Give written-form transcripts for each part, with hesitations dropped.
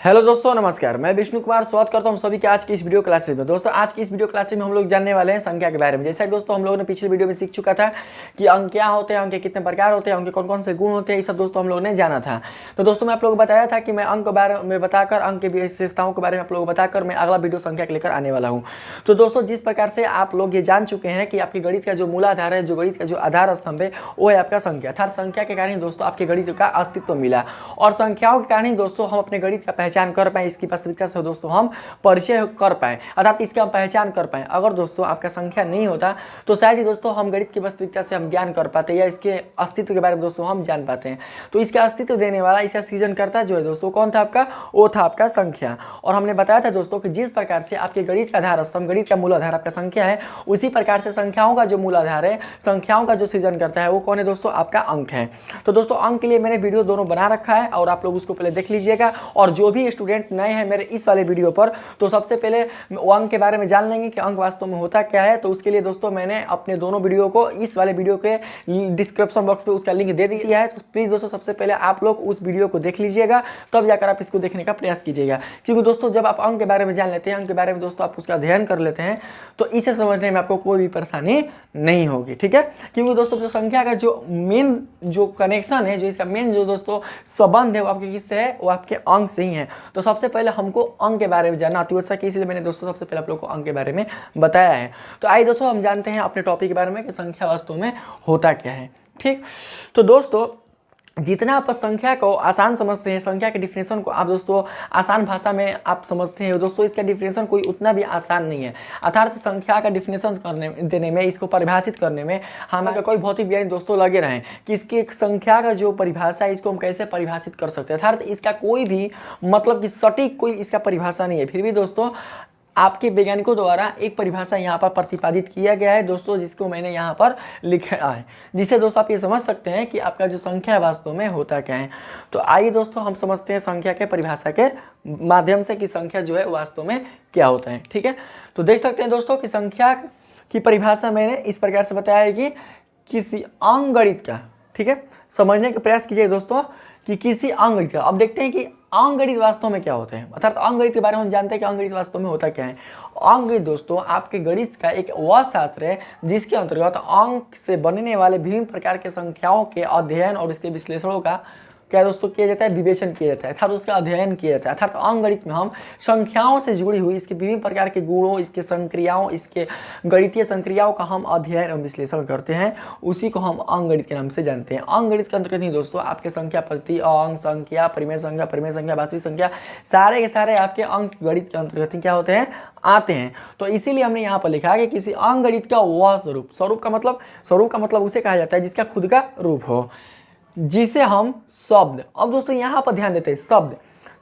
Hello दोस्तों, नमस्कार। मैं विष्णु कुमार स्वागत करता हूं सभी के आज की इस वीडियो क्लासेस में। दोस्तों, आज की इस वीडियो क्लासेस में हम लोग जानने वाले हैं संख्या के बारे में। जैसा कि दोस्तों हम लोगों ने पिछले वीडियो में सीख चुका था कि अंक क्या होते हैं, अंक के कितने प्रकार होते हैं, अंक के कौन कौन से गुण होते हैं, ये सब दोस्तों हम लोगों ने जाना था। तो दोस्तों मैं आप लोगों को बताया था कि मैं अंक के बारे में बताकर, अंक की विशेषताओं के बारे में आप लोगों को बताकर मैं अगला वीडियो संख्या के लेकर आने वाला हूँ। तो दोस्तों जिस प्रकार से आप लोग ये जान चुके हैं कि आपके गणित का जो मूलाधार है, जो गणित का जो आधार स्तंभ है, वो है आपका संख्या। अर्थात संख्या के कारण दोस्तों आपके गणित का अस्तित्व मिला, और संख्याओं के कारण दोस्तों हम अपने गणित का पहचान कर पाए, इसकी वास्तविकता से दोस्तों हम परिचय कर पाए, अर्थात इसका हम पहचान कर पाए। अगर दोस्तों आपका संख्या नहीं होता तो शायद ही दोस्तों हम गणित की वास्तविकता से हम ज्ञान कर पाते, या इसके अस्तित्व के बारे में दोस्तों हम जान पाते हैं। तो इसका अस्तित्व देने वाला, इसका सृजन करता जो है दोस्तों, कौन था आपका? वो था आपका संख्या। और हमने बताया था दोस्तों कि जिस प्रकार से आपके गणित का आधार स्तंभ, गणित का मूलाधार आपका संख्या है, उसी प्रकार से संख्याओं का जो मूलाधार है, संख्याओं का जो सृजन करता है, वो कौन है दोस्तों? आपका अंक है। तो दोस्तों अंक के लिए मैंने वीडियो दोनों बना रखा है, और आप लोग उसको पहले देख लीजिएगा। और जो भी स्टूडेंट नए हैं मेरे इस वाले वीडियो पर, तो सबसे पहले अंक के बारे में जान लेंगे कि अंक वास्तव में होता क्या है। तो उसके लिए दोस्तों मैंने अपने दोनों वीडियो को इस वाले वीडियो के डिस्क्रिप्शन बॉक्स पे उसका लिंक दे दिया है। तो प्लीज़ दोस्तों सबसे पहले आप लोग उस वीडियो को देख लीजिएगा, तब जाकर आप इसको देखने का प्रयास कीजिएगा। क्योंकि दोस्तों जब आप अंक के बारे में जान लेते हैं, अंक के बारे में दोस्तों आप उसका अध्ययन कर लेते हैं, तो इसे समझने में आपको कोई भी परेशानी नहीं होगी, ठीक है। क्योंकि दोस्तों जो संख्या का जो मेन जो कनेक्शन है, जो इसका मेन जो दोस्तों संबंध है, वो आपके किससे है? वो आपके अंक से ही है। तो सबसे पहले हमको अंक के बारे में जानना अति आवश्यक है, इसलिए मैंने दोस्तों सबसे पहले आप लोगों को अंक के बारे में बताया है। तो आइए दोस्तों हम जानते हैं अपने टॉपिक के बारे में कि संख्या वास्तव में होता क्या है, ठीक। तो दोस्तों जितना आप संख्या को आसान समझते हैं, संख्या के डिफिनेशन को आप दोस्तों आसान भाषा में आप समझते हैं, दोस्तों इसका डिफिनेशन कोई उतना भी आसान नहीं है। अर्थात संख्या का डिफिनेशन करने देने में, इसको परिभाषित करने में हमारे कोई भौतिक ज्ञानी दोस्तों लगे रहें कि इसकी एक संख्या का जो परिभाषा है, इसको हम कैसे परिभाषित कर सकते हैं। अर्थात इसका कोई भी मतलब कि सटीक कोई इसका परिभाषा नहीं है। फिर भी दोस्तों आपके वैज्ञानिकों द्वारा एक परिभाषा यहाँ पर प्रतिपादित किया गया है दोस्तों, जिसको मैंने यहाँ पर लिखा है, जिससे दोस्तों आप ये समझ सकते हैं कि आपका जो संख्या है वास्तव में होता क्या है। तो आइए दोस्तों हम समझते हैं संख्या के परिभाषा के माध्यम से कि संख्या जो है वास्तव में क्या होता है, ठीक है। तो देख सकते हैं दोस्तों कि संख्या की परिभाषा मैंने इस प्रकार से बताया है कि किसी अंकगणित का, ठीक है, समझने का प्रयास कीजिए दोस्तों कि किसी अंकगणित का। अब देखते हैं कि अंकगणित वास्तव में क्या होते हैं, अर्थात अंकगणित के बारे में हम जानते हैं कि अंकगणित वास्तव में होता क्या है। अंकगणित दोस्तों आपके गणित का एक वह शास्त्र है जिसके अंतर्गत अंक से बनने वाले विभिन्न प्रकार के संख्याओं के अध्ययन और इसके विश्लेषणों का क्या दोस्तों किया जाता है? विवेचन किया जाता है, अर्थात उसका अध्ययन किया जाता है। अर्थात अंकगणित में हम संख्याओं से जुड़ी हुई इसके विभिन्न प्रकार के गुणों, इसके संक्रियाओं, इसके गणितीय संक्रियाओं का हम अध्ययन और विश्लेषण करते हैं, उसी को हम अंकगणित के नाम से जानते हैं। अंकगणित के अंतर्गत ही दोस्तों आपके संख्या पद्धति, अंक संख्या, परिमेय संख्या, वास्तविक संख्या, सारे के सारे आपके अंक गणित के अंतर्गत ही क्या होते हैं? आते हैं। तो इसीलिए हमने यहाँ पर लिखा है कि किसी अंकगणित का वह स्वरूप, स्वरूप का मतलब उसे कहा जाता है जिसका खुद का रूप हो, जिसे हम शब्द। अब दोस्तों यहाँ पर ध्यान देते हैं,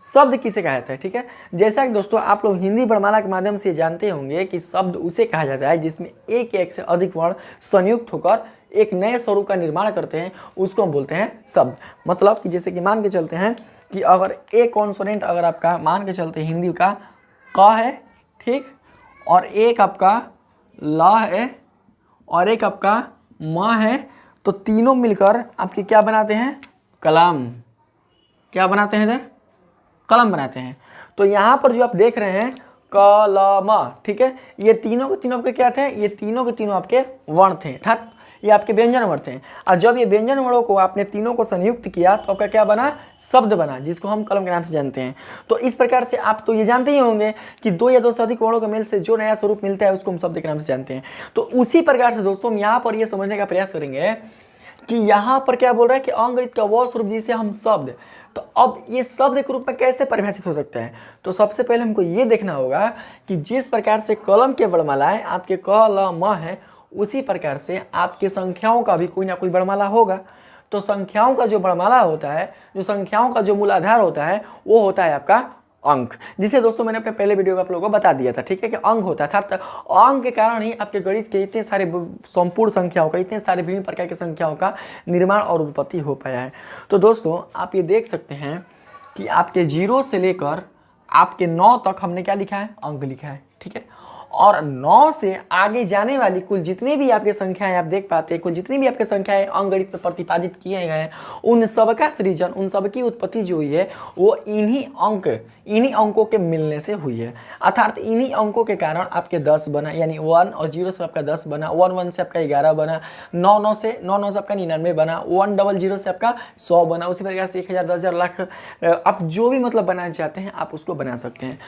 शब्द किसे कहा जाता है, ठीक है। जैसा कि दोस्तों आप लोग हिंदी वर्णमाला के माध्यम से जानते होंगे कि शब्द उसे कहा जाता है जिसमें एक से अधिक वर्ण संयुक्त होकर एक नए स्वरूप का निर्माण करते हैं, उसको हम बोलते हैं शब्द। मतलब कि जैसे कि मान के चलते हैं कि अगर एक कॉन्सोनेंट अगर आपका मान के चलते हिंदी का क है, ठीक, और एक आपका ल है और एक आपका म है, तो तीनों मिलकर आपके क्या बनाते हैं? कलम। क्या बनाते हैं? कलम बनाते हैं। तो यहाँ पर जो आप देख रहे हैं कलम, ठीक है, ये तीनों के तीनों आपके क्या थे? ये तीनों के तीनों आपके वर्ण थे, अर्थात ये आपके व्यंजन वर्ण थे। और जब ये व्यंजन वर्णों को आपने तीनों को संयुक्त किया तो आपका क्या बना? शब्द बना, जिसको हम कलम के नाम से जानते हैं। तो इस प्रकार से आप तो ये जानते ही होंगे कि दो या दो से अधिक वर्णों के मेल से जो नया स्वरूप मिलता है उसको हम शब्द के नाम से जानते हैं। तो उसी प्रकार से दोस्तों हम यहाँ पर ये समझने का प्रयास करेंगे कि यहाँ पर क्या बोल रहा है कि अंकगणित का वह स्वरूप जिसे हम शब्द, तो अब ये शब्द के रूप में कैसे परिभाषित हो सकता है? तो सबसे पहले हमको ये देखना होगा कि जिस प्रकार से कलम के वर्णमालाएं आपके क ल म है, उसी प्रकार से आपके संख्याओं का भी कोई ना कोई वर्णमाला होगा। तो संख्याओं का जो वर्णमाला होता है, जो संख्याओं का जो मूलाधार होता है, वो होता है आपका अंक, जिसे दोस्तों मैंने अपने पहले वीडियो में आप लोगों को बता दिया था, ठीक है, कि अंक होता था। अंक के कारण ही आपके गणित के इतने सारे संपूर्ण संख्याओं का, इतने सारे विभिन्न प्रकार की संख्याओं का निर्माण और उत्पत्ति हो पाया है। तो दोस्तों आप ये देख सकते हैं कि आपके 0 से लेकर आपके 9 तक हमने क्या लिखा है? अंक लिखा है, ठीक है। और 9 से आगे जाने वाली कुल जितनी भी आपकी संख्याएं आप देख पाते हैं, कुल जितनी भी आपकी संख्याएं अंकगणित में प्रतिपादित किए गए हैं, उन सबका सृजन, उन सबकी उत्पत्ति जो हुई है वो इन्हीं अंकों के मिलने से हुई है। अर्थात इन्हीं अंकों के कारण आपके 10 बना, यानी 1 और 0 से आपका 10 बना, 1 से आपका 11 बना, 9 से आपका 99 बना, 100 से आपका 100 बना। उसी प्रकार से 1000, 10,000, लाख, आप जो भी मतलब बनाना चाहते हैं आप उसको बना सकते हैं।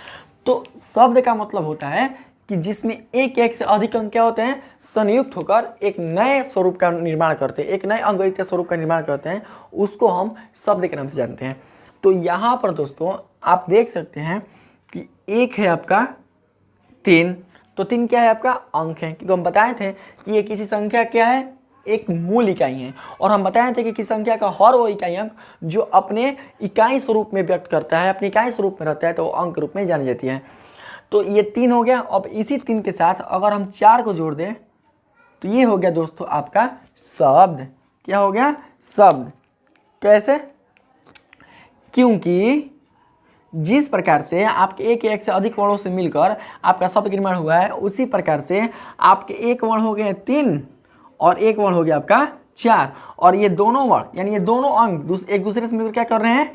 तो शब्द का मतलब होता है कि जिसमें एक से अधिक अंक क्या होते हैं, संयुक्त होकर एक नए स्वरूप का निर्माण करते हैं, एक नए अंकगणितीय स्वरूप का निर्माण करते हैं, उसको हम शब्द के नाम से जानते हैं। तो यहाँ पर दोस्तों आप देख सकते हैं कि एक है आपका 3, तो 3 क्या है आपका अंक है, क्योंकि हम बताए थे कि ये किसी संख्या क्या है, एक मूल इकाई है। और हम बताए थे कि किसी संख्या का हर वो इकाई अंक जो अपने इकाई स्वरूप में व्यक्त करता है, अपने इकाई स्वरूप में रहता है, तो वो अंक रूप में जानी जाती है। तो ये 3 हो गया। अब इसी 3 के साथ अगर हम 4 को जोड़ दें तो ये हो गया दोस्तों आपका शब्द। क्या हो गया, शब्द। कैसे, क्योंकि जिस प्रकार से आपके एक से अधिक वर्णों से मिलकर आपका शब्द निर्माण हुआ है, उसी प्रकार से आपके एक वर्ण हो गए 3 और एक वर्ण हो गया आपका 4, और ये दोनों वर्ण यानी ये दोनों अंक एक दूसरे से मिलकर क्या कर रहे हैं,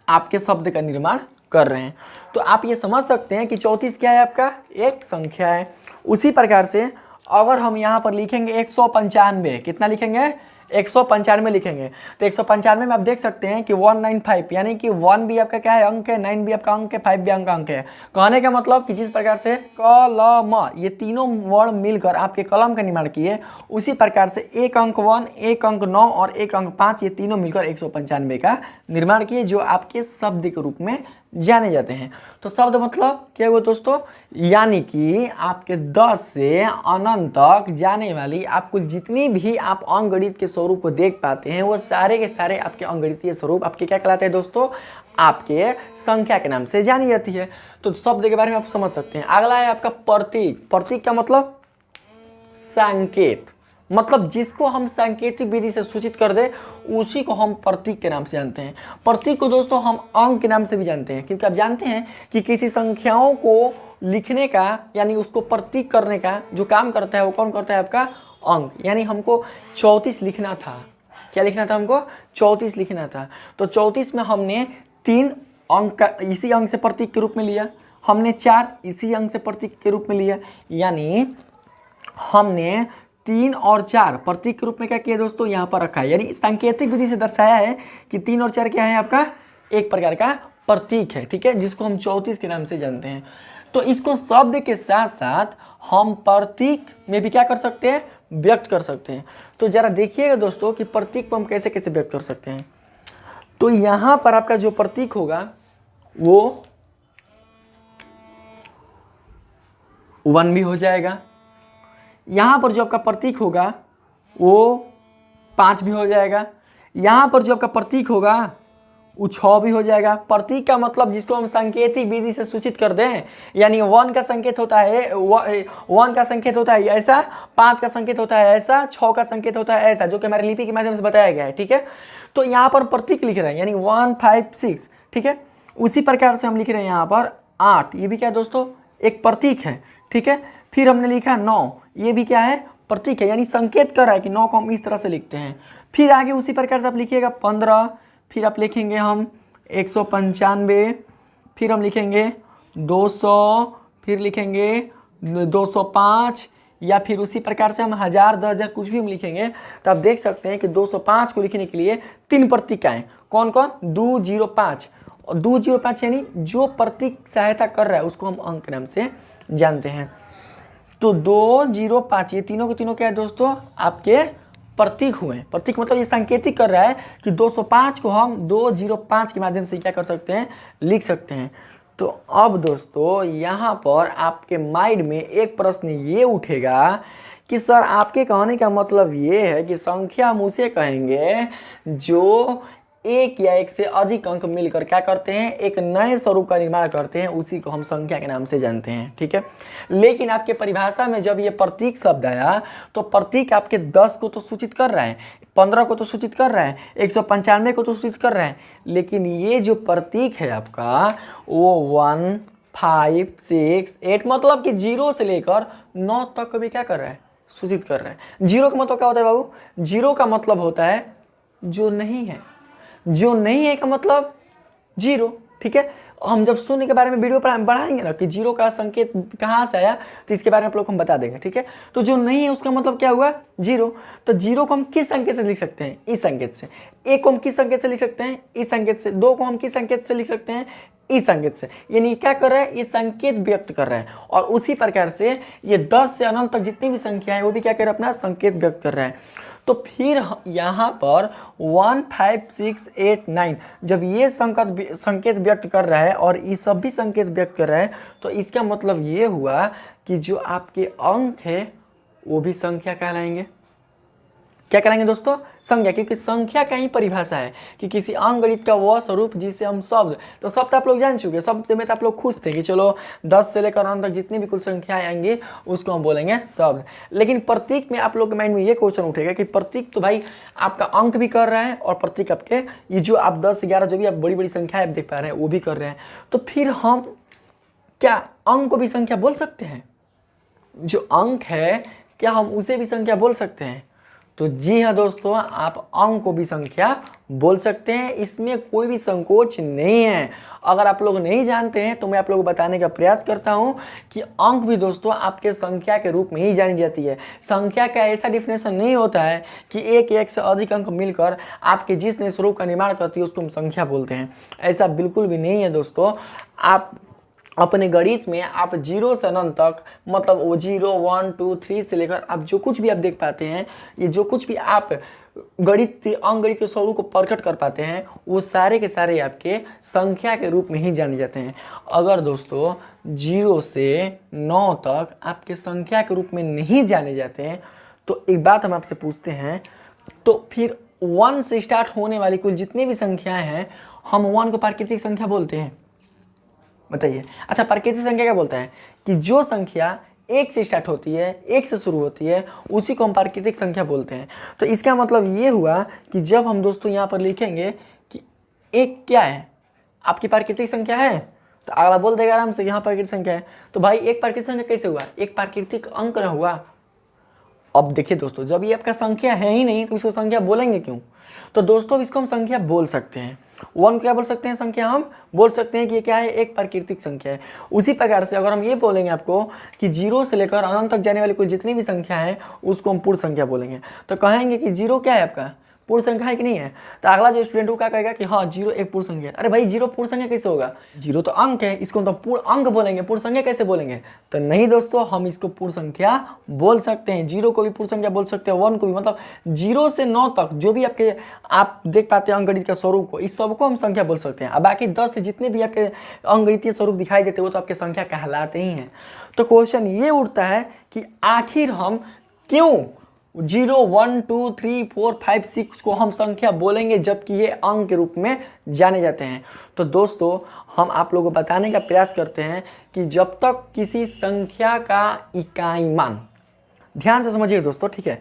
आपके शब्द का निर्माण कर रहे हैं। तो आप ये समझ सकते हैं कि 34 क्या है, आपका एक संख्या है। उसी प्रकार से अगर हम यहाँ पर लिखेंगे 195, कितना लिखेंगे, 195 लिखेंगे, तो 195 में आप देख सकते हैं कि 195, यानी कि 1 भी आपका क्या है, अंक है, 9 भी आपका अंक है, 5 भी आपका अंक है। कहने का मतलब कि जिस प्रकार से कलम, ये तीनों वर्ण मिलकर आपके कलम का निर्माण किए, उसी प्रकार से एक अंक 1, एक अंक 9 और एक अंक 5, ये तीनों मिलकर 195 का निर्माण किए, जो आपके शब्द के रूप में जाने जाते हैं। तो शब्द मतलब क्या हुआ दोस्तों, यानी कि आपके 10 से अनंत तक जाने वाली आपको जितनी भी आप अंकगणित के स्वरूप को देख पाते हैं, वो सारे के सारे आपके अंकगणितीय स्वरूप आपके क्या कहलाते हैं दोस्तों, आपके संख्या के नाम से जानी जाती है। तो शब्द के बारे में आप समझ सकते हैं। अगला है आपका प्रतीक। प्रतीक का मतलब संकेत, मतलब जिसको हम सांकेतिक विधि से सूचित कर दे उसी को हम प्रतीक के नाम से जानते हैं। प्रतीक को दोस्तों हम अंक के नाम से भी जानते हैं, क्योंकि आप जानते हैं कि किसी संख्याओं को लिखने का यानी उसको प्रतीक करने का जो काम करता है वो कौन करता है, आपका अंक। यानी हमको 34 लिखना था, क्या लिखना था, हमको 34 लिखना था। तो 34 में हमने 3 अंक का इसी अंक से प्रतीक के रूप में लिया, हमने 4 इसी अंक से प्रतीक के रूप में लिया, यानी हमने 3 और 4 प्रतीक के रूप में क्या किया दोस्तों, यहाँ पर रखा है। यानी सांकेतिक विधि से दर्शाया है कि 3 और 4 क्या है, आपका एक प्रकार का प्रतीक है, ठीक है, जिसको हम 34 के नाम से जानते हैं। तो इसको शब्द के साथ साथ हम प्रतीक में भी क्या कर सकते हैं, व्यक्त कर सकते हैं। तो जरा देखिएगा दोस्तों कि प्रतीक को हम कैसे कैसे व्यक्त कर सकते हैं। तो यहाँ पर आपका जो प्रतीक होगा वो 1 भी हो जाएगा, यहाँ पर जो आपका प्रतीक होगा वो 5 भी हो जाएगा, यहाँ पर जो आपका प्रतीक होगा वो 6 भी हो जाएगा। प्रतीक का मतलब जिसको हम सांकेतिक विधि से सूचित कर दें, यानी 1 का संकेत होता है 1 का संकेत होता है ऐसा, 5 का संकेत होता है ऐसा, 6 का संकेत होता है ऐसा, जो कि हमारे लिपि के माध्यम से बताया गया है, ठीक है। तो यहाँ पर प्रतीक लिख रहे हैं, यानी 1, 5, 6, ठीक है। उसी प्रकार से हम लिख रहे हैं यहाँ पर 8, ये भी क्या दोस्तों एक प्रतीक है, ठीक है। फिर हमने लिखा 9, ये भी क्या है, प्रतीक है, यानी संकेत कर रहा है कि 9 को हम इस तरह से लिखते हैं। फिर आगे उसी प्रकार से आप लिखिएगा 15, फिर आप लिखेंगे हम 195, फिर हम लिखेंगे 200, फिर लिखेंगे 205, या फिर उसी प्रकार से हम 1000, 10,000 कुछ भी हम लिखेंगे। तो आप देख सकते हैं कि 205 को लिखने के लिए 3 प्रतीक आए, कौन कौन, 205, और 205 यानी जो प्रतीक सहायता कर रहा है उसको हम अंक के नाम से जानते हैं। तो 205 ये तीनों के तीनों क्या है दोस्तों, आपके प्रतीक हुए। प्रतीक मतलब ये संकेतिक कर रहा है कि 205 को हम 205 के माध्यम से क्या कर सकते हैं, लिख सकते हैं। तो अब दोस्तों यहाँ पर आपके माइंड में एक प्रश्न ये उठेगा कि सर आपके कहने का मतलब ये है कि संख्या हम उसे कहेंगे जो एक या एक से अधिक अंक मिलकर क्या करते हैं, एक नए स्वरूप का निर्माण करते हैं, उसी को हम संख्या के नाम से जानते हैं, ठीक है। लेकिन आपके परिभाषा में जब ये प्रतीक शब्द आया तो प्रतीक आपके 10 को तो सूचित कर रहा है, 15 को तो सूचित कर रहा है, 195 को तो सूचित कर रहा है, लेकिन ये जो प्रतीक है आपका वो 1, 5 6 8, मतलब कि 0 से लेकर 9 तक को भी क्या कर रहा है, सूचित कर रहा है। 0 का मतलब क्या होता है बाबू, 0 का मतलब होता है जो नहीं है, जो नहीं है का मतलब 0, ठीक है। हम जब शून्य के बारे में वीडियो बढ़ाएंगे ना कि 0 का संकेत कहाँ से आया, तो इसके बारे में आप लोग को हम बता देंगे, ठीक है। तो जो नहीं है उसका मतलब क्या हुआ, 0। तो 0 को हम किस संकेत से लिख सकते हैं, इस संकेत से। 1 को हम किस संकेत से लिख सकते हैं, इस संकेत से। 2 को हम किस संकेत से लिख सकते हैं, इस संकेत से। यानी क्या कर रहा है, ये संकेत व्यक्त कर रहा है। और उसी प्रकार से ये 10 से अनंत तक जितनी भी संख्या है वो भी क्या कर रहा है, अपना संकेत व्यक्त कर रहा है। तो फिर यहाँ पर 1 5 6 8 9 जब ये संकेत व्यक्त कर रहा है और ये सब भी संकेत व्यक्त कर रहा है, तो इसका मतलब ये हुआ कि जो आपके अंक है वो भी संख्या कहलाएंगे। क्या कहलाएंगे दोस्तों, संख्या, क्योंकि संख्या का ही परिभाषा है कि किसी अंकगणित का वह स्वरूप जिसे हम शब्द, तो शब्द आप लोग जान चुके, शब्द में तो आप लोग खुश थे कि चलो 10 से लेकर अंत तक जितनी भी कुल संख्याएं आएंगी उसको हम बोलेंगे शब्द। लेकिन प्रतीक में आप लोग के माइंड में ये क्वेश्चन उठेगा कि प्रतीक तो भाई आपका अंक भी कर रहा है और प्रतीक आपके ये जो आप 10 11 जो भी आप बड़ी बड़ी संख्या आप देख पा रहे हैं वो भी कर रहे हैं। तो फिर हम क्या अंक को भी संख्या बोल सकते हैं, जो अंक है क्या हम उसे भी संख्या बोल सकते हैं। तो जी हाँ दोस्तों, आप अंक को भी संख्या बोल सकते हैं, इसमें कोई भी संकोच नहीं है। अगर आप लोग नहीं जानते हैं तो मैं आप लोगों को बताने का प्रयास करता हूं कि अंक भी दोस्तों आपके संख्या के रूप में ही जानी जाती है। संख्या का ऐसा डिफिनेशन नहीं होता है कि एक से अधिक अंक मिलकर आपके जिस स्वरूप का निर्माण करती है उसको हम संख्या बोलते हैं, ऐसा बिल्कुल भी नहीं है दोस्तों। आप अपने गणित में आप 0 से अनंत तक, मतलब वो 0 1 2 3 से लेकर आप जो कुछ भी आप देख पाते हैं, ये जो कुछ भी आप अंकगणित के स्वरूप को प्रकट कर पाते हैं वो सारे के सारे आपके संख्या के रूप में ही जाने जाते हैं। अगर दोस्तों 0 से 9 तक आपके संख्या के रूप में नहीं जाने जाते हैं तो एक बात हम आपसे पूछते हैं, तो फिर 1 से स्टार्ट होने वाली कुल जितनी भी संख्याएं हैं हम 1 को प्राकृतिक संख्या बोलते हैं, बताइए। अच्छा, प्राकृतिक संख्या क्या बोलता है कि जो संख्या 1 से स्टार्ट होती है, 1 से शुरू होती है, उसी को हम प्राकृतिक संख्या बोलते हैं। तो इसका मतलब ये हुआ कि जब हम दोस्तों यहाँ पर लिखेंगे कि 1 क्या है, आपकी प्राकृतिक संख्या है, तो अगला बोल देगा आराम से यहाँ प्राकृतिक संख्या है। तो भाई एक प्राकृतिक संख्या कैसे हुआ, एक प्राकृतिक अंक न हुआ। अब देखिए दोस्तों, जब ये आपका संख्या है ही नहीं तो इसको संख्या बोलेंगे क्यों। तो दोस्तों इसको हम संख्या बोल सकते हैं, 1 को क्या बोल सकते हैं, संख्या हम बोल सकते हैं कि ये क्या है, एक प्राकृतिक संख्या है। उसी प्रकार से अगर हम ये बोलेंगे आपको कि 0 से लेकर अनंत तक जाने वाली कुल जितनी भी संख्या है उसको हम पूर्ण संख्या बोलेंगे, तो कहेंगे कि 0 क्या है आपका, पूर्ण संख्या है कि नहीं है। तो अगला जो स्टूडेंट वो क्या कहेगा कि हाँ 0 एक पूर्ण संख्या है। अरे भाई 0 पूर्ण संख्या कैसे होगा, 0 तो अंक है, इसको तो पूर्ण अंक बोलेंगे, पूर्ण संख्या कैसे बोलेंगे। तो नहीं दोस्तों, हम इसको पूर्ण संख्या बोल सकते हैं, 0 को भी पूर्ण संख्या बोल सकते हैं, 1 को भी, मतलब 0 से 9 तक जो भी आपके आप देख पाते हैं अंकगणित का स्वरूप को, इस सबको हम संख्या बोल सकते हैं। अब बाकी 10 से जितने भी आपके अंकगणितीय स्वरूप दिखाई देते हैं वो तो आपके संख्या कहलाते ही हैं। तो क्वेश्चन ये उठता है कि आखिर हम क्यों 0 1 2 3 4 5 6 को हम संख्या बोलेंगे जबकि ये अंक के रूप में जाने जाते हैं। तो दोस्तों हम आप लोगों को बताने का प्रयास करते हैं कि जब तक किसी संख्या का इकाई मान, ध्यान से समझिए दोस्तों, ठीक है,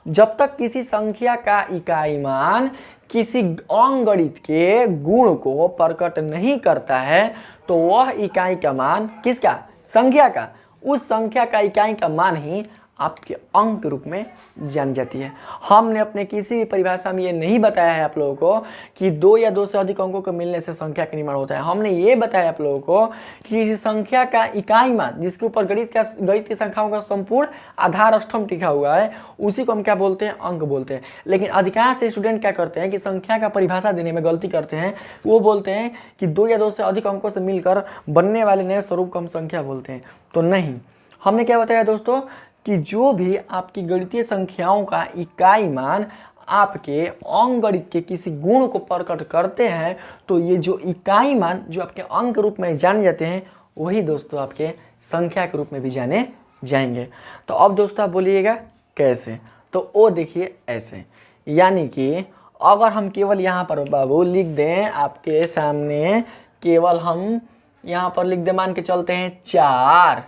जब तक किसी संख्या का इकाई मान किसी अंकगणित के गुण को प्रकट नहीं करता है तो वह इकाई का मान किसका, संख्या का, उस संख्या का इकाई का मान ही आपके अंक के रूप में जान जाती है। हमने अपने किसी भी परिभाषा में ये नहीं बताया है आप लोगों को कि 2 या 2 से अधिक अंकों के मिलने से संख्या का निर्माण होता है। हमने ये बताया आप लोगों को कि किसी संख्या का इकाई मान जिसके ऊपर गणित की संख्याओं का संपूर्ण आधार स्तंभ टिका हुआ है उसी को हम क्या बोलते हैं, अंक बोलते हैं। लेकिन अधिकांश स्टूडेंट क्या करते हैं कि संख्या का परिभाषा देने में गलती करते हैं, वो बोलते हैं कि 2 या 2 से अधिक अंकों से मिलकर बनने वाले नए स्वरूप को हम संख्या बोलते हैं। तो नहीं, हमने क्या बताया दोस्तों कि जो भी आपकी गणितीय संख्याओं का इकाई मान आपके अंकगणित के किसी गुण को प्रकट करते हैं तो ये जो इकाई मान जो आपके अंक रूप में जाने जाते हैं वही दोस्तों आपके संख्या के रूप में भी जाने जाएंगे। तो अब दोस्तों आप बोलिएगा कैसे, तो वो देखिए ऐसे, यानी कि अगर हम केवल यहाँ पर बाबू लिख दें आपके सामने, केवल हम यहाँ पर लिख दें, मान के चलते हैं 4,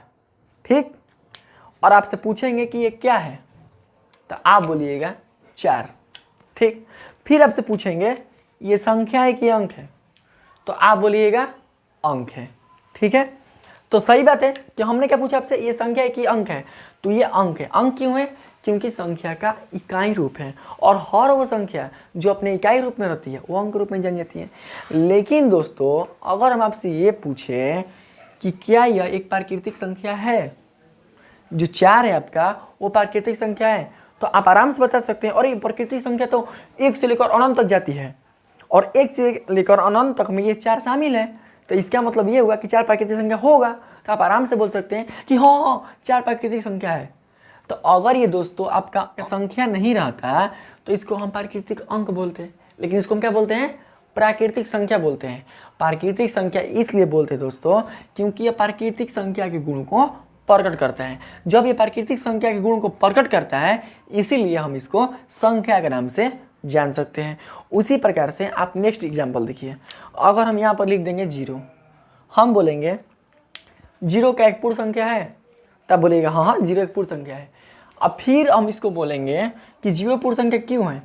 ठीक, और आपसे पूछेंगे कि ये क्या है तो आप बोलिएगा 4, ठीक। फिर आपसे पूछेंगे ये संख्या है कि अंक है तो आप बोलिएगा अंक है, ठीक है। तो सही बात है कि हमने क्या पूछा आपसे, ये संख्या है कि अंक है, तो ये अंक है। अंक क्यों है? क्योंकि संख्या का इकाई रूप है और हर वो संख्या जो अपने इकाई रूप में रहती है वो अंक रूप में जानी जाती है। लेकिन दोस्तों अगर हम आपसे ये पूछें कि क्या यह एक प्राकृतिक संख्या है, जो 4 है आपका वो प्राकृतिक संख्या है, तो आप आराम से बता सकते हैं और ये प्राकृतिक संख्या तो 1 से लेकर अनंत तक जाती है और 1 से लेकर अनंत तक में ये 4 शामिल है, तो इसका मतलब ये हुआ कि 4 प्राकृतिक संख्या होगा। तो आप आराम से बोल सकते हैं कि हाँ 4 प्राकृतिक संख्या है। तो अगर ये दोस्तों आपका संख्या नहीं रहता तो इसको हम प्राकृतिक अंक बोलते हैं, लेकिन इसको हम क्या बोलते हैं? प्राकृतिक संख्या बोलते हैं। प्राकृतिक संख्या इसलिए बोलते हैं दोस्तों क्योंकि ये प्राकृतिक संख्या के गुण को प्रकट करता है। जब ये प्राकृतिक संख्या के गुण को प्रकट करता है इसीलिए हम इसको संख्या के नाम से जान सकते हैं। उसी प्रकार से आप नेक्स्ट एग्जाम्पल देखिए, अगर हम यहाँ पर लिख देंगे 0, हम बोलेंगे 0 का एक पूर्ण संख्या है, तब बोलेगा हाँ 0 एक पूर्ण संख्या है। अब फिर हम इसको बोलेंगे कि 0 पूर्ण संख्या क्यों है?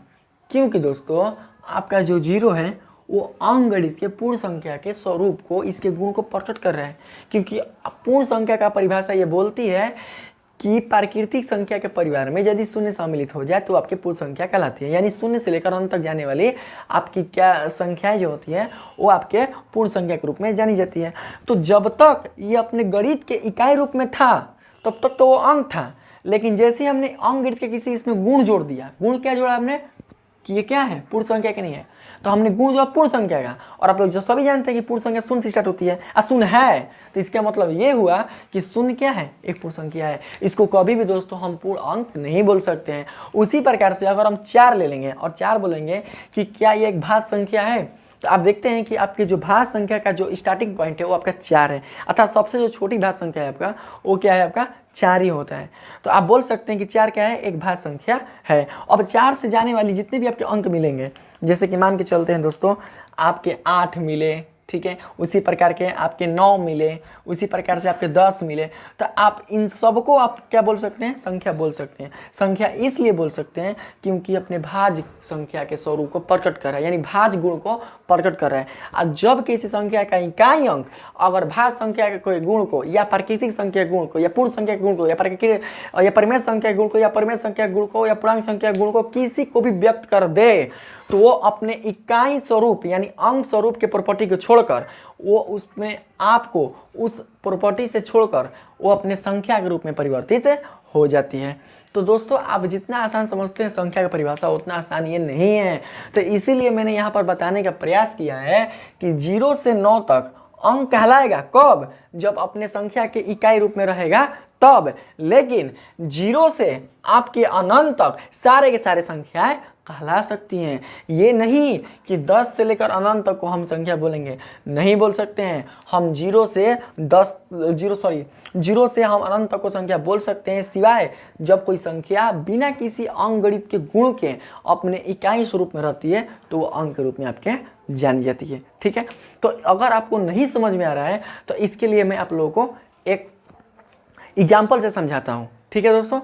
क्योंकि दोस्तों आपका जो 0 है वो अंकगणित के पूर्ण संख्या के स्वरूप को, इसके गुण को प्रकट कर रहा है। क्योंकि पूर्ण संख्या का परिभाषा ये बोलती है कि प्राकृतिक संख्या के परिवार में यदि शून्य सम्मिलित हो जाए तो आपकी पूर्ण संख्या कहलाती है। यानी शून्य से लेकर अनंत तक जाने वाली आपकी क्या संख्याएं जो होती है वो आपके पूर्ण संख्या के रूप में जानी जाती है। तो जब तक ये अपने गणित के इकाई रूप में था तब तक तो वो अंक था, लेकिन जैसे ही हमने अंकगणित के किसी इसमें गुण जोड़ दिया, गुण क्या जोड़ा हमने कि ये क्या है? पूर्ण संख्या के नहीं है, तो हमने गुण जोड़ा पूर्ण संख्या का। और आप लोग जो सभी जानते हैं कि पूर्ण संख्या शून्य से स्टार्ट होती है और शून्य है, तो इसका मतलब ये हुआ कि शून्य क्या है? एक पूर्ण संख्या है। इसको कभी भी दोस्तों हम पूर्ण अंक नहीं बोल सकते हैं। उसी प्रकार से अगर हम 4 ले लेंगे और 4 बोलेंगे कि क्या ये एक भाज्य संख्या है, तो आप देखते हैं कि आपके जो भाज्य संख्या का जो स्टार्टिंग पॉइंट है वो आपका 4 है, अर्थात सबसे जो छोटी भाज्य संख्या है आपका वो क्या है? आपका 4 ही होता है। तो आप बोल सकते हैं कि 4 क्या है? एक भाज्य संख्या है। अब 4 से जाने वाली जितने भी आपके अंक मिलेंगे, जैसे कि मान के चलते हैं दोस्तों आपके 8 मिले, ठीक है, उसी प्रकार के आपके 9 मिले, उसी प्रकार से आपके 10 मिले, तो आप इन सबको आप क्या बोल सकते हैं? संख्या बोल सकते हैं। संख्या इसलिए बोल सकते हैं क्योंकि अपने भाज्य संख्या के स्वरूप को प्रकट कर रहा है, यानी भाज्य गुण को प्रकट कर रहा है। और जब किसी संख्या का इकाई अंक अगर भाज्य संख्या के कोई गुण को या प्राकृतिक संख्या के गुण को या पूर्ण संख्या के गुण को या परिमेय संख्या के गुण को या परिमेय संख्या के गुण को या पूर्णांक संख्या के गुण को किसी को भी व्यक्त कर दे, तो वो अपने इकाई स्वरूप यानी अंक स्वरूप के प्रॉपर्टी को छोड़कर वो उसमें आपको उस प्रॉपर्टी से छोड़कर वो अपने संख्या के रूप में परिवर्तित हो जाती है। तो दोस्तों आप जितना आसान समझते हैं संख्या की परिभाषा उतना आसान ये नहीं है। तो इसीलिए मैंने यहाँ पर बताने का प्रयास किया है कि 0 से 9 तक अंक कहलाएगा कब? जब अपने संख्या के इकाई रूप में रहेगा तब। लेकिन 0 से आपके अनंत तक सारे के सारे संख्याएं कहला सकती हैं। ये नहीं कि 10 से लेकर अनंत तक को हम संख्या बोलेंगे, नहीं बोल सकते हैं। हम 0 से हम अनंत तक को संख्या बोल सकते हैं, सिवाय जब कोई संख्या बिना किसी अंकगणित के गुण के अपने इकाई स्वरूप में रहती है तो वो अंक के रूप में आपके जानी जाती है। ठीक है, तो अगर आपको नहीं समझ में आ रहा है तो इसके लिए मैं आप लोगों को एक एग्जाम्पल से समझाता हूँ। ठीक है दोस्तों,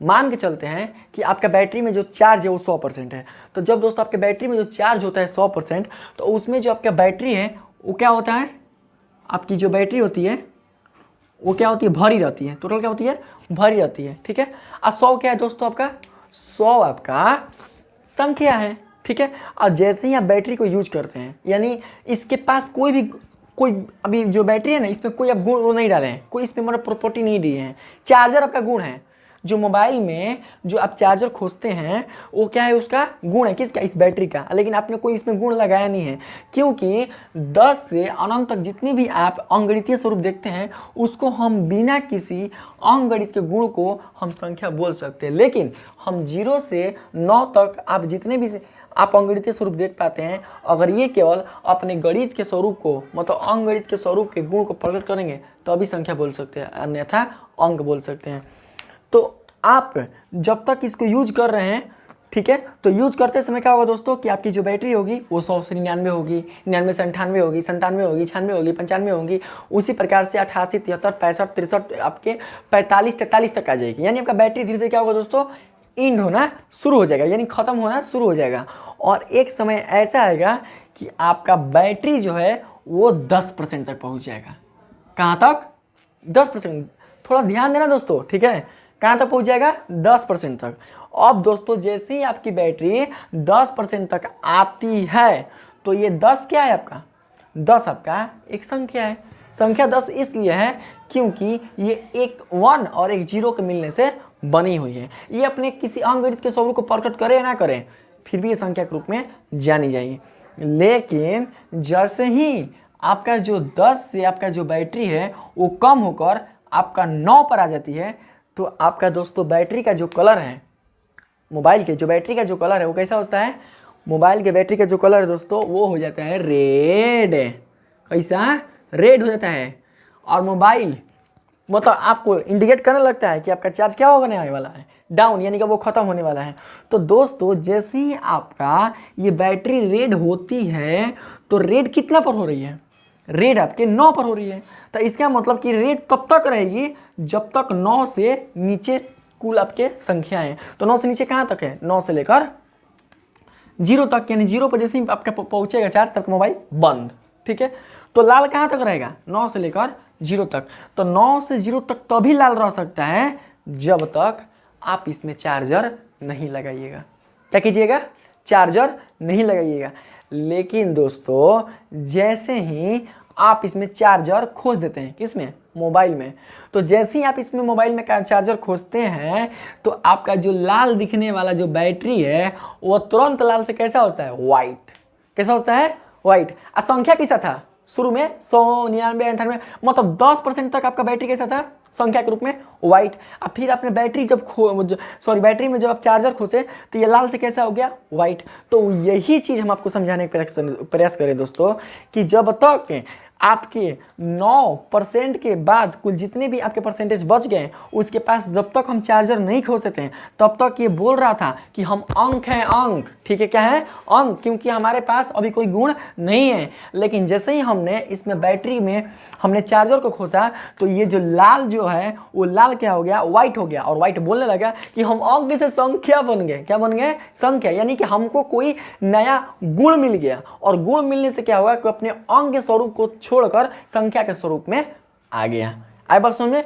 मान के चलते हैं कि आपका बैटरी में जो चार्ज है वो 100% है। तो जब दोस्तों आपके बैटरी में जो चार्ज होता है 100%, तो उसमें जो आपका बैटरी है वो क्या होता है? आपकी जो बैटरी होती है वो क्या होती है? भरी रहती है। टोटल क्या होती है? भरी रहती है। ठीक है, और 100 क्या है दोस्तों? आपका 100 आपका संख्या है। ठीक है, और जैसे ही आप बैटरी को यूज करते हैं, यानी इसके पास कोई अभी जो बैटरी है ना, इसमें कोई आप गुण नहीं डाले हैं, कोई इसमें मतलब प्रॉपर्टी नहीं दी है। चार्जर आपका गुण है। जो मोबाइल में जो आप चार्जर खोजते हैं वो क्या है? उसका गुण है। किसका? इस बैटरी का। लेकिन आपने कोई इसमें गुण लगाया नहीं है, क्योंकि 10 से अनंत तक जितने भी आप अंकगणितीय स्वरूप देखते हैं उसको हम बिना किसी अंकगणित के गुण को हम संख्या बोल सकते हैं। लेकिन हम 0 से 9 तक आप जितने भी आप अंकगणितीय स्वरूप देख पाते हैं, अगर ये केवल अपने गणित के स्वरूप को मतलब अंकगणित के स्वरूप के गुण को प्रकट करेंगे तो अभी संख्या बोल सकते हैं, अन्यथा अंक बोल सकते हैं। तो आप जब तक इसको यूज कर रहे हैं, ठीक है, तो यूज करते समय क्या होगा दोस्तों कि आपकी जो बैटरी होगी वो 100 से 99 होगी, 99 से 98 होगी, 97 होगी, 96 होगी, 95 होगी। उसी प्रकार से 88, 73, 65, 63 आपके 45, 43 तक आ जाएगी। यानी आपका बैटरी धीरे धीरे क्या होगा दोस्तों? इंड होना शुरू हो जाएगा, यानी ख़त्म होना शुरू हो जाएगा। और एक समय ऐसा आएगा कि आपका बैटरी जो है वो 10% तक पहुँच जाएगा। कहाँ तक? 10%, थोड़ा ध्यान देना दोस्तों, ठीक है। कहाँ तक पहुँच जाएगा? 10% तक। अब दोस्तों जैसे ही आपकी बैटरी 10% तक आती है तो ये 10 क्या है आपका? 10 आपका एक संख्या है। संख्या 10 इसलिए है क्योंकि ये एक 1 और एक 0 के मिलने से बनी हुई है। ये अपने किसी अंकगणित के स्वरूप को प्रकट करे या ना करें, फिर भी ये संख्या के रूप में जानी जाएगी। लेकिन जैसे ही आपका जो 10 से आपका जो बैटरी है वो कम होकर आपका 9 पर आ जाती है तो आपका दोस्तों बैटरी का जो कलर है, मोबाइल के जो बैटरी का जो कलर है वो कैसा होता है? मोबाइल के बैटरी का जो कलर है दोस्तों वो हो जाता है रेड। कैसा? रेड हो जाता है। और मोबाइल मतलब आपको इंडिकेट करने लगता है कि आपका चार्ज क्या होने आने वाला है? डाउन, यानी कि वो ख़त्म होने वाला है। तो दोस्तों जैसे ही आपका ये बैटरी रेड होती है तो रेड कितना पर हो रही है? रेड आपके 9 पर हो रही है। तो इसका मतलब कि रेड तब तक रहेगी जब तक 9 से नीचे कुल आपके संख्या है। तो 9 से नीचे कहाँ तक है? 9 से लेकर 0 तक, यानी 0 पर जैसे ही आपका पहुँचेगा चार्ज तब मोबाइल बंद, ठीक है। तो लाल कहाँ तक रहेगा? 9 से लेकर 0 तक। तो 9 से 0 तक तभी लाल रह सकता है जब तक आप इसमें चार्जर नहीं लगाइएगा। क्या कीजिएगा? चार्जर नहीं लगाइएगा। लेकिन दोस्तों जैसे ही आप इसमें चार्जर खोज देते हैं, किसमें? मोबाइल में, तो जैसे ही आप इसमें मोबाइल में चार्जर खोजते हैं तो आपका जो लाल दिखने वाला जो बैटरी है वो तुरंत लाल से कैसा होता है? वाइट। कैसा होता है? वाइट। और संख्या कैसा था शुरू में? 100, 99, 98, मतलब 10% तक आपका बैटरी कैसा था? संख्या के रूप में वाइट। अब फिर आपने बैटरी जब बैटरी में जब आप चार्जर खोसे तो ये लाल से कैसा हो गया? वाइट। तो यही चीज़ हम आपको समझाने का प्रयास करें दोस्तों कि जब तक आपके 9% के बाद कुल जितने भी आपके परसेंटेज बच गए उसके पास जब तक हम चार्जर नहीं खोजते हैं तब तक ये बोल रहा था कि हम अंक हैं, अंक, ठीक है। क्या है? अंक, क्योंकि हमारे पास अभी कोई गुण नहीं है। लेकिन जैसे ही हमने इसमें बैटरी में हमने चार्जर को खोसा तो ये जो लाल जो है वो लाल क्या हो गया? वाइट हो गया। और वाइट बोलने लगा कि हम अंक से संख्या बन गए। क्या बन गए? संख्या, यानी कि हमको कोई नया गुण मिल गया। और गुण मिलने से क्या होगा कि अपने अंक के स्वरूप को छोड़कर संख्या के स्वरूप में आ गया। आई बात समझ में?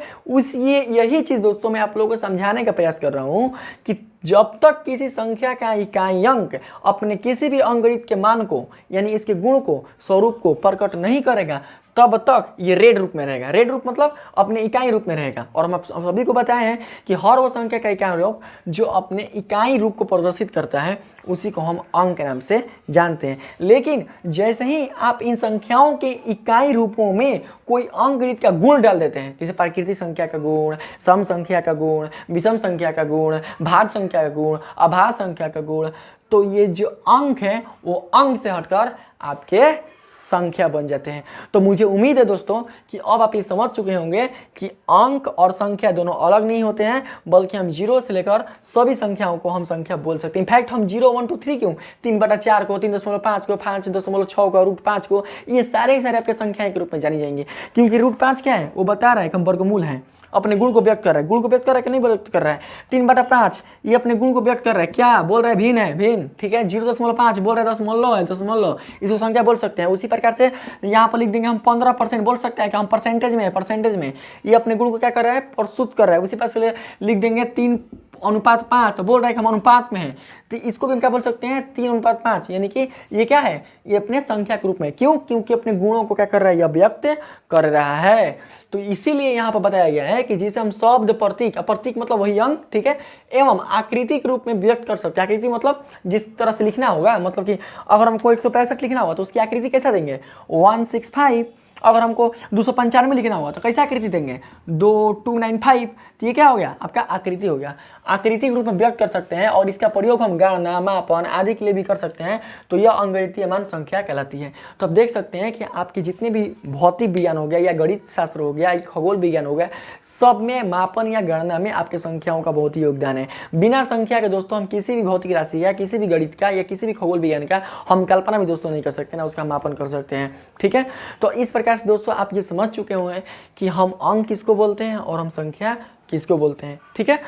यही चीज दोस्तों मैं आप लोगों को समझाने का प्रयास कर रहा हूं कि जब तक किसी संख्या का इकाई अंक अपने किसी भी अंकगणित के मान को यानी इसके गुण को, स्वरूप को प्रकट नहीं करेगा तब तक ये रेड रूप में रहेगा। रेड रूप मतलब अपने इकाई रूप में रहेगा। और हम सभी को बताए हैं कि हर वो संख्या का इकाई रूप जो अपने इकाई रूप को प्रदर्शित करता है उसी को हम अंक के नाम से जानते हैं। लेकिन जैसे ही आप इन संख्याओं के इकाई रूपों में कोई अंकगणित का गुण डाल देते हैं, जैसे प्राकृतिक संख्या का गुण, सम संख्या का गुण, विषम संख्या का गुण, भाज्य संख्या का गुण, अभाज्य संख्या का गुण, तो ये जो अंक है वो अंक से हटकर आपके संख्या बन जाते हैं। तो मुझे उम्मीद है दोस्तों कि अब आप ये समझ चुके होंगे कि अंक और संख्या दोनों अलग नहीं होते हैं, बल्कि हम 0 से लेकर सभी संख्याओं को हम संख्या बोल सकते हैं। इनफैक्ट हम 0, 1, 2, 3 क्यों, 3/4 को, 3.5 को, 5.6 को, √5 को, ये सारे आपके संख्याएं के रूप में जानी जाएंगी। क्योंकि √5 क्या है? वो बता रहा है कि हम वर्गमूल हैं, अपने गुण को व्यक्त कर रहा है। गुण को व्यक्त कर रहा है कि नहीं व्यक्त कर रहा है? 3/5 ये अपने गुण को व्यक्त कर रहा है। क्या बोल रहा है? भिन्न है, भिन्न, ठीक है। 0.5 बोल रहा है दशमलव है, दशमलव, इसको संख्या बोल सकते हैं। उसी प्रकार से यहाँ पर लिख देंगे हम 15% बोल सकते हैं कि हम परसेंटेज में है, परसेंटेज में ये अपने गुण को क्या कर रहा है? प्रस्तुत कर रहा है। उसी पास से लिख देंगे 3:5 तो बोल रहा है कि हम अनुपात में है, तो इसको भी हम क्या बोल सकते हैं? 3:5, यानी कि ये क्या है? ये अपने संख्या के रूप में। क्यों? क्योंकि अपने गुणों को क्या कर रहा है? यह व्यक्त कर रहा है। तो इसीलिए यहाँ पर बताया गया है कि जिसे हम शब्द, प्रतीक, प्रतीक मतलब वही अंक, ठीक है, एवं आकृति के रूप में व्यक्त कर सकते हैं। आकृति मतलब जिस तरह से लिखना होगा, मतलब कि अगर हमको 165 लिखना होगा तो उसकी आकृति कैसा देंगे? 165। अगर हमको 295 लिखना होगा तो कैसा आकृति देंगे? 295। तो ये क्या हो गया? आपका आकृति हो गया। आकृति के रूप में व्यक्त कर सकते हैं और इसका प्रयोग हम गणना, मापन आदि के लिए भी कर सकते हैं। तो यह अंकगणितीय मान संख्या कहलाती है। तो आप देख सकते हैं कि आपके जितने भी भौतिक विज्ञान हो गया या गणित शास्त्र हो गया या खगोल विज्ञान हो गया, सब में मापन या गणना में आपके संख्याओं का बहुत ही योगदान है। बिना संख्या के दोस्तों हम किसी भी भौतिक राशि या किसी भी गणित का या किसी भी खगोल विज्ञान का हम कल्पना भी दोस्तों नहीं कर सकते, ना उसका मापन कर सकते हैं, ठीक है। तो इस प्रकार से दोस्तों आप ये समझ चुके होंगे कि हम अंक किसको बोलते हैं और हम संख्या किसको बोलते हैं, ठीक है।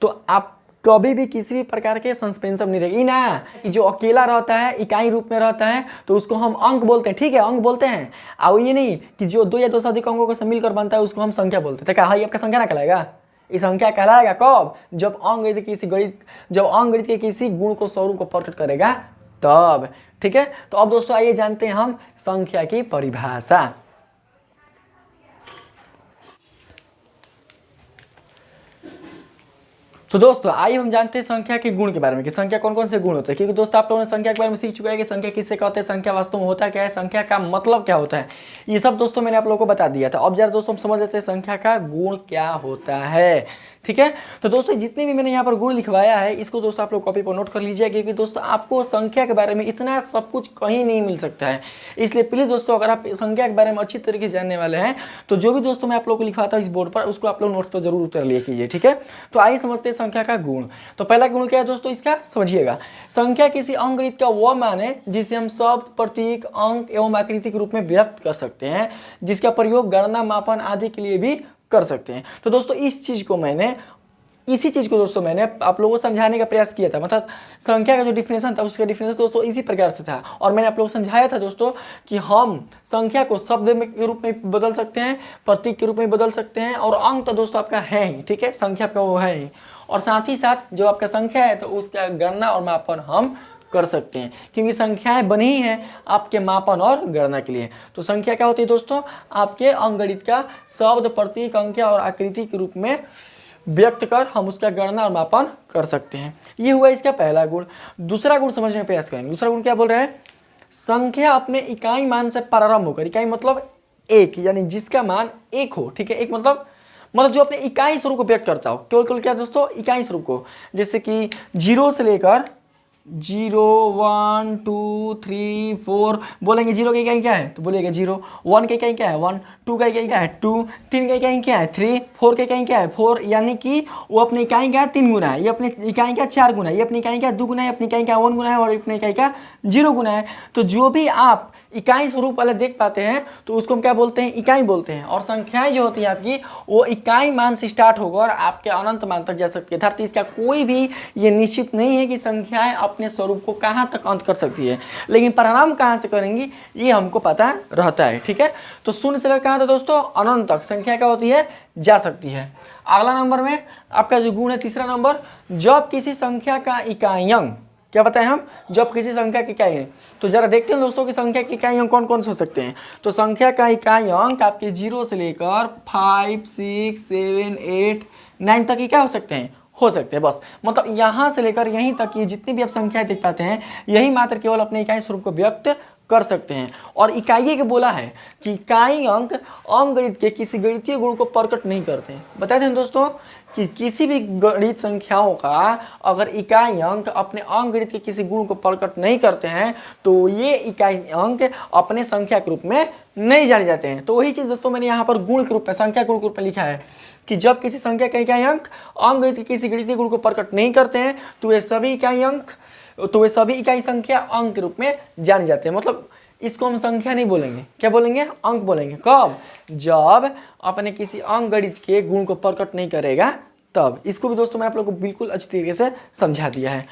तो आप कभी भी किसी भी प्रकार के सस्पेंशन नहीं रहेगी ना। जो अकेला रहता है इकाई रूप में रहता है तो उसको हम अंक बोलते हैं, ठीक है, अंक बोलते हैं। और ये नहीं कि जो 2 या 2 से अधिक अंकों को मिलकर बनता है उसको हम संख्या बोलते हैं। तो क्या आपका संख्या ना कहलाएगा? ये संख्या कहलाएगा कब? जब अंक गणित के किसी गुण को स्वरूप को प्रकट करेगा तब, ठीक है। तो अब दोस्तों आइए जानते हैं हम संख्या की परिभाषा। तो दोस्तों आइए हम जानते हैं संख्या के गुण के बारे में कि संख्या कौन कौन से गुण होते हैं। क्योंकि दोस्तों आप लोगों ने संख्या के बारे में सीख चुका है कि संख्या किससे कहते हैं, संख्या वास्तव में होता क्या है, संख्या का मतलब क्या होता है, ये सब दोस्तों मैंने आप लोगों को बता दिया था। अब जरा दोस्तों हम समझ लेते हैं संख्या का गुण क्या होता है, ठीक है। तो दोस्तों जितने भी मैंने यहाँ पर गुण लिखवाया है इसको दोस्तों आप लोग कॉपी पर नोट कर लीजिए, क्योंकि दोस्तों आपको संख्या के बारे में इतना सब कुछ कहीं नहीं मिल सकता है। इसलिए प्लीज़ दोस्तों अगर आप संख्या के बारे में अच्छी तरीके से जानने वाले हैं तो जो भी दोस्तों मैं आप लोगों को लिखवाता हूँ इस बोर्ड पर उसको आप लोग नोट्स पर जरूर उतर लिया कीजिए, ठीक है। तो आइए समझते हैं संख्या का गुण। तो पहला गुण क्या है दोस्तों, इसका समझिएगा। संख्या किसी अंकगणित का वह मान है जिसे हम शब्द, प्रतीक, अंक एवं आकृति के रूप में व्यक्त कर सकते हैं, जिसका प्रयोग गणना, मापन आदि के लिए भी कर सकते हैं। तो दोस्तों इसी चीज़ को दोस्तों मैंने आप लोगों को समझाने का प्रयास किया था। मतलब संख्या का जो डिफिनेशन था उसका डिफिनेशन दोस्तों इसी प्रकार से था, और मैंने आप लोगों को समझाया था दोस्तों कि हम संख्या को शब्द के रूप में बदल सकते हैं, प्रतीक के रूप में बदल सकते हैं, और अंक तो दोस्तों आपका है ही, ठीक है, संख्या का वो है ही। और साथ ही साथ जो आपका संख्या है तो उसका गणना और मापन हम कर सकते हैं, क्योंकि संख्याएं बनी ही हैं आपके मापन और गणना के लिए। तो संख्या क्या होती है दोस्तों, आपके अंकगणित का शब्द, प्रतीक, अंक और आकृति के रूप में व्यक्त कर हम उसका गणना और मापन कर सकते हैं। ये हुआ इसका पहला गुण। दूसरा गुण समझने का प्रयास करेंगे। दूसरा गुण क्या बोल रहे हैं, संख्या अपने इकाई मान से प्रारंभ होकर, इकाई मतलब एक, यानी जिसका मान एक हो, ठीक है। एक मतलब जो अपने इकाई स्वरूप को व्यक्त करता हो, केवल क्या दोस्तों, इकाई स्वरूप को। जैसे कि 0 से लेकर 0, 1, 2, 3, 4 बोलेंगे 0 की इकाई क्या है तो बोलिएगा 0, 1 की इकाई क्या है 1, 2 का इकाई क्या है 2, 3 का इकाई क्या है 3, 4 का इकाई क्या है 4, यानी कि वो अपनी इकाई का 3 गुना है, ये अपनी इकाई का 4 गुना है, ये अपनी इकाई का 2 गुना है, अपनी इकाई का 1 गुना है और अपनी इकाई का 0 गुना है। तो जो भी आप इकाई स्वरूप वाले देख पाते हैं तो उसको हम क्या बोलते हैं, इकाई बोलते हैं। और संख्याएं जो होती हैं आपकी वो इकाई मान से स्टार्ट होगा और आपके अनंत मान तक जा सकती है। अर्थात इसका कोई भी ये निश्चित नहीं है कि संख्याएं अपने स्वरूप को कहाँ तक अंत कर सकती है, लेकिन प्रारंभ कहाँ से करेंगी ये हमको पता रहता है, ठीक है। तो शून्य से लेकर कहाँ तक दोस्तों, अनंत तक संख्या क्या होती है, जा सकती है। अगला नंबर में आपका जो गुण है तीसरा नंबर, जब किसी संख्या का इकाई अंक, क्या बताएं हम, जब किसी संख्या की इकाई है, तो जरा देखते हैं दोस्तों कि संख्या की इकाई अंक कौन कौन से हो सकते हैं। तो संख्या का इकाई अंक आपके 0 से लेकर 5, 6, 7, 8, 9 तक की क्या हो सकते हैं, बस। मतलब यहाँ से लेकर यहीं तक ये जितनी भी आप संख्याएं देख पाते हैं यही मात्र केवल अपने इकाई स्वरूप को व्यक्त कर सकते हैं। और इकाई के बोला है कि इकाई अंक अंकगणित के किसी गणितीय गुण को प्रकट नहीं करते हैं। बता दें दोस्तों कि किसी भी गणित संख्याओं का अगर इकाई अंक अपने अंकगणित के किसी गुण को प्रकट नहीं करते हैं तो ये इकाई अंक अपने संख्या के रूप में नहीं जाने जाते हैं। तो वही चीज़ दोस्तों मैंने यहाँ पर गुण के रूप में, संख्या गुण के रूप में लिखा है कि जब किसी संख्या का इकाई अंक अंकगणित के किसी गणितीय गुण को प्रकट नहीं करते हैं तो वे सभी इकाई संख्या अंक के रूप में जाने जाते हैं। मतलब इसको हम संख्या नहीं बोलेंगे, क्या बोलेंगे, अंक बोलेंगे। कब, जब अपने किसी अंकगणित के गुण को प्रकट नहीं करेगा तब। इसको भी दोस्तों मैं आप लोगों को बिल्कुल अच्छी तरीके से समझा दिया है।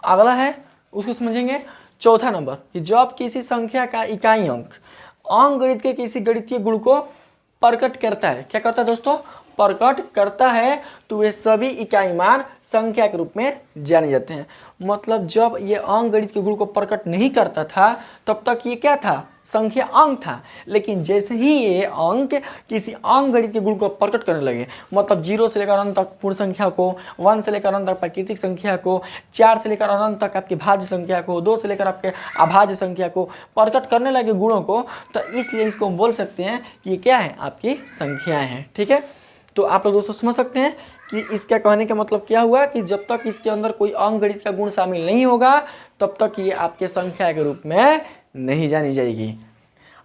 अगला है उसको समझेंगे चौथा नंबर, कि जब किसी संख्या का इकाई अंक अंकगणित के किसी गणितीय गुण को प्रकट करता है, क्या करता है दोस्तों, प्रकट करता है, तो वे सभी इकाई मान संख्या के रूप में जाने जाते हैं। मतलब जब ये अंकगणित के गुण को प्रकट नहीं करता था तब तक ये क्या था, संख्या अंक था। लेकिन जैसे ही ये अंक किसी अंकगणित के गुण को प्रकट करने लगे, मतलब 0 से लेकर अनंत तक पूर्ण संख्या को, 1 से लेकर अनंत तक प्राकृतिक संख्या को, 4 से लेकर अनंत तक आपकी भाज्य संख्या को, 2 से लेकर आपके अभाज्य संख्या को प्रकट करने लगे गुणों को, तो इसलिए इसको हम बोल सकते हैं कि ये क्या है, आपकी संख्याएँ हैं, ठीक है। तो आप लोग दोस्तों समझ सकते हैं कि इसका कहने का मतलब क्या हुआ कि जब तक इसके अंदर कोई अंकगणित का गुण शामिल नहीं होगा तब तक ये आपके संख्या के रूप में नहीं जानी जाएगी।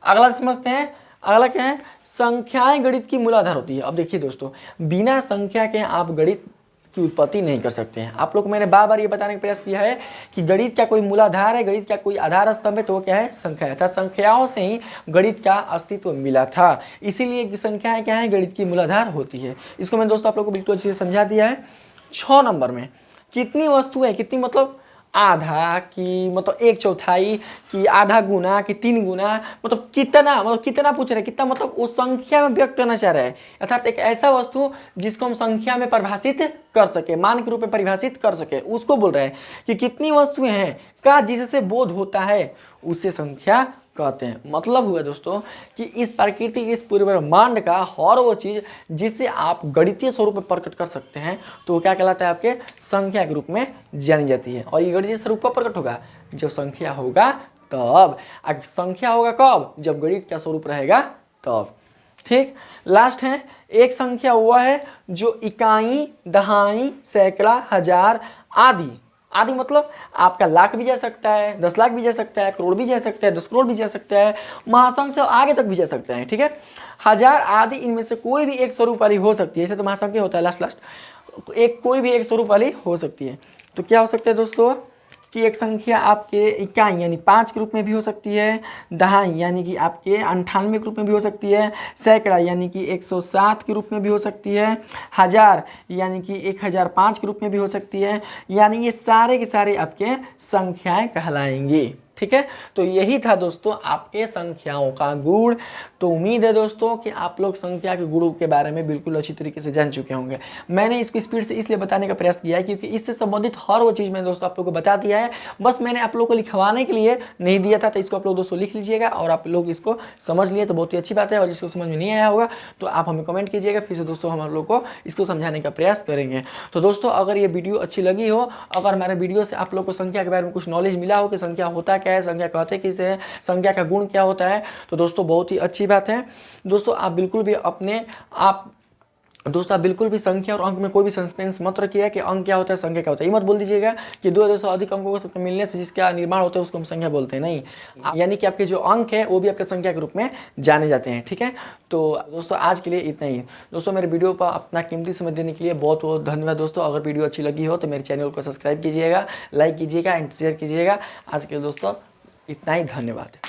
अगला समझते हैं, अगला क्या है, संख्याएं गणित की मूलाधार होती है। अब देखिए दोस्तों, बिना संख्या के आप गणित की उत्पत्ति नहीं कर सकते हैं। आप लोग को मैंने बार बार ये बताने का प्रयास किया है कि गणित का कोई मूलाधार है, गणित का कोई आधार स्तंभ है, तो वो क्या है, संख्या है। अर्थात संख्याओं से ही गणित का अस्तित्व मिला था, इसीलिए संख्याएं क्या है, गणित की मूलाधार होती है। इसको मैं दोस्तों आप लोग को बिल्कुल अच्छे से समझा दिया है। 6 नंबर में कितनी वस्तुएं, कितनी मतलब आधा कि मतलब 1/4 कि आधा गुना कि 3 गुना, मतलब कितना पूछ रहे हैं, कितना मतलब वो संख्या में व्यक्त करना चाह रहा है। अर्थात एक ऐसा वस्तु जिसको हम संख्या में परिभाषित कर सके, मान के रूप में परिभाषित कर सके, उसको बोल रहे हैं कि कितनी वस्तुएं हैं का जिससे बोध होता है उसे संख्या कहते हैं। मतलब हुआ दोस्तों कि इस प्रकृति के इस पूरे ब्रह्मांड का हर वो चीज़ जिसे आप गणितीय स्वरूप में प्रकट कर सकते हैं तो वो क्या कहलाता है, आपके संख्या के रूप में जानी जाती है। और ये गणितीय स्वरूप कब प्रकट होगा, जब संख्या होगा तब। संख्या होगा कब, जब गणित का स्वरूप रहेगा तब। ठीक, लास्ट है एक संख्या हुआ है जो इकाई, दहाई, सैकड़ा, हजार आदि मतलब आपका लाख भी जा सकता है, 10 लाख भी जा सकता है, करोड़ भी जा सकता है, 10 करोड़ भी जा सकता है, महासंख्या से आगे तक भी जा सकता है। ठीक है, हजार आदि इनमें से कोई भी एक स्वरूप वाली हो सकती है। ऐसे तो महासंख्या होता है लास्ट एक, कोई भी एक स्वरूप वाली हो सकती है। तो क्या हो सकता है दोस्तों कि एक संख्या आपके इकाई यानी 5 के रूप में भी हो सकती है, दहाई यानी कि आपके 98 के रूप में भी हो सकती है, सैकड़ा यानी कि 107 के रूप में भी हो सकती है, हजार यानी कि 1005 के रूप में भी हो सकती है। यानी ये सारे के सारे आपके संख्याएं कहलाएंगी। ठीक है, तो यही था दोस्तों आपके संख्याओं का गुण। तो उम्मीद है दोस्तों कि आप लोग संख्या के गुणों के बारे में बिल्कुल अच्छी तरीके से जान चुके होंगे। मैंने इसको स्पीड से इसलिए बताने का प्रयास किया है क्योंकि इससे संबंधित हर वो चीज़ मैंने दोस्तों आप लोगों को बता दिया है। बस मैंने आप लोगों को लिखवाने के लिए नहीं दिया था, तो इसको आप लोग दोस्तों लिख लीजिएगा और आप लोग इसको समझ लिए तो बहुत ही अच्छी बात है। और जिसको समझ में नहीं आया होगा तो आप हमें कमेंट कीजिएगा, फिर से दोस्तों हम लोग को इसको समझाने का प्रयास करेंगे। तो दोस्तों अगर ये वीडियो अच्छी लगी हो, अगर हमारे वीडियो से आप लोग को संख्या के बारे में कुछ नॉलेज मिला हो कि संख्या होता क्या है, संख्या कहते किसे है, संख्या का गुण क्या होता है, तो दोस्तों बहुत ही अच्छी बात है। दोस्तों आप बिल्कुल भी संख्या और अंक में कोई भी सस्पेंस मत रखिए कि अंक क्या होता है, संख्या क्या होता है। ये मत बोल दीजिएगा कि 2 से अधिक अंकों को मिलने से जिसका निर्माण होता है उसको हम संख्या बोलते हैं, नहीं। यानी कि आपके जो अंक है वो भी आपके संख्या के रूप में जाने जाते हैं। ठीक है, तो दोस्तों आज के लिए इतना ही। दोस्तों मेरे वीडियो पर अपना कीमती समय देने के लिए बहुत बहुत धन्यवाद दोस्तों। अगर वीडियो अच्छी लगी हो तो मेरे चैनल को सब्सक्राइब कीजिएगा, लाइक कीजिएगा एंड शेयर कीजिएगा। आज के लिए दोस्तों इतना ही, धन्यवाद।